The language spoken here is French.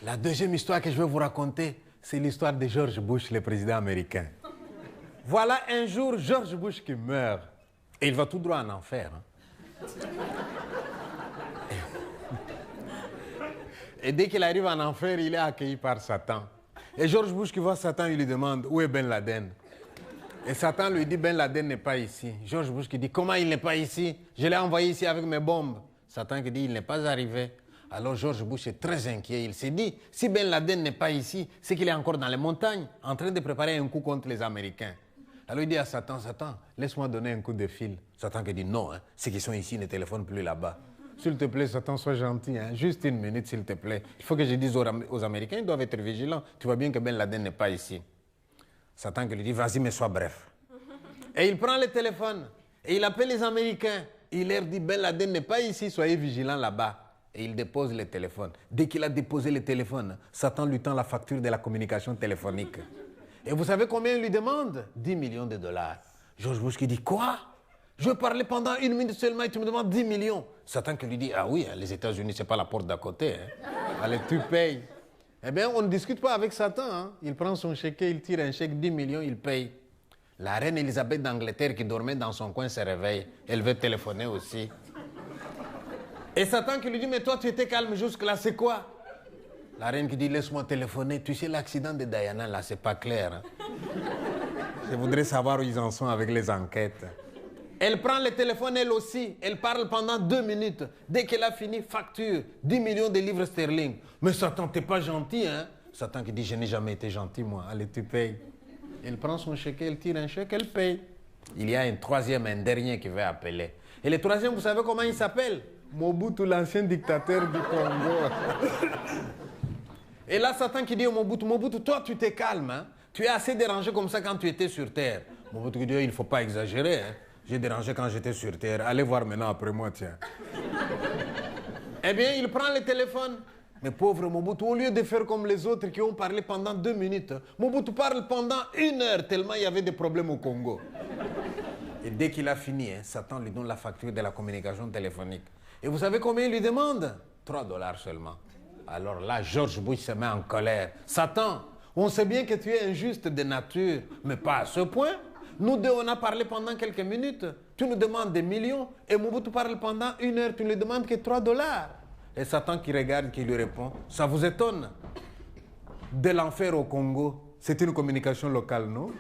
La deuxième histoire que je vais vous raconter, c'est l'histoire de George Bush, le président américain. Voilà un jour George Bush qui meurt. Et il va tout droit en enfer. Hein. Et dès qu'il arrive en enfer, il est accueilli par Satan. Et George Bush qui voit Satan, il lui demande où est Ben Laden. Et Satan lui dit Ben Laden n'est pas ici. George Bush qui dit comment il n'est pas ici? Je l'ai envoyé ici avec mes bombes. Satan qui dit il n'est pas arrivé. Alors George Bush est très inquiet. Il s'est dit si Ben Laden n'est pas ici, c'est qu'il est encore dans les montagnes en train de préparer un coup contre les Américains. Alors il dit à Satan, Satan, laisse-moi donner un coup de fil. Satan qui dit non, hein, ceux qui sont ici ne téléphonent plus là-bas. S'il te plaît, Satan, sois gentil. Hein. Juste une minute, s'il te plaît. Il faut que je dise aux Américains, ils doivent être vigilants. Tu vois bien que Ben Laden n'est pas ici. Satan qui lui dit, vas-y, mais sois bref. Et il prend le téléphone et il appelle les Américains. Il leur dit, Ben Laden n'est pas ici, soyez vigilants là-bas. Et il dépose le téléphone. Dès qu'il a déposé le téléphone, Satan lui tend la facture de la communication téléphonique. Et vous savez combien il lui demande? 10 millions de dollars. George Bush qui dit, quoi? Je veux parler pendant 1 minute seulement et tu me demandes 10 millions. Satan qui lui dit, ah oui, les États-Unis, c'est pas la porte d'à côté. Hein. Allez, tu payes. Eh bien, on ne discute pas avec Satan. Hein. Il prend son chéquier, il tire un chèque, 10 millions, il paye. La reine Elisabeth d'Angleterre qui dormait dans son coin se réveille. Elle veut téléphoner aussi. Et Satan qui lui dit, mais toi, tu étais calme jusque-là, c'est quoi? La reine qui dit, laisse-moi téléphoner. Tu sais, l'accident de Diana, là, c'est pas clair. Hein. Je voudrais savoir où ils en sont avec les enquêtes. Elle prend le téléphone, elle aussi. Elle parle pendant 2 minutes. Dès qu'elle a fini, facture 10 millions de livres sterling. Mais Satan, t'es pas gentil, hein? Satan qui dit, je n'ai jamais été gentil, moi. Allez, tu payes. Elle prend son chèque, elle tire un chèque, elle paye. Il y a un troisième, un dernier qui va appeler. Et le troisième, vous savez comment il s'appelle? Mobutu, l'ancien dictateur du Congo. Et là, Satan qui dit au Mobutu, Mobutu, toi, tu t'es calme, hein? Tu es assez dérangé comme ça quand tu étais sur Terre. Mobutu qui dit, il ne faut pas exagérer, hein? J'ai dérangé quand j'étais sur Terre. Allez voir maintenant après moi, tiens. Eh bien, il prend le téléphone. Mais pauvre Mobutu, au lieu de faire comme les autres qui ont parlé pendant 2 minutes, Mobutu parle pendant 1 heure tellement il y avait des problèmes au Congo. Et dès qu'il a fini, hein, Satan lui donne la facture de la communication téléphonique. Et vous savez combien il lui demande? 3 dollars seulement. Alors là, George Bush se met en colère. Satan, on sait bien que tu es injuste de nature, mais pas à ce point. Nous deux, on a parlé pendant quelques minutes. Tu nous demandes des millions. Et Mobutu parle pendant 1 heure. Tu ne lui demandes que 3 dollars. Et Satan qui regarde, qui lui répond. Ça vous étonne? De l'enfer au Congo, c'est une communication locale, non?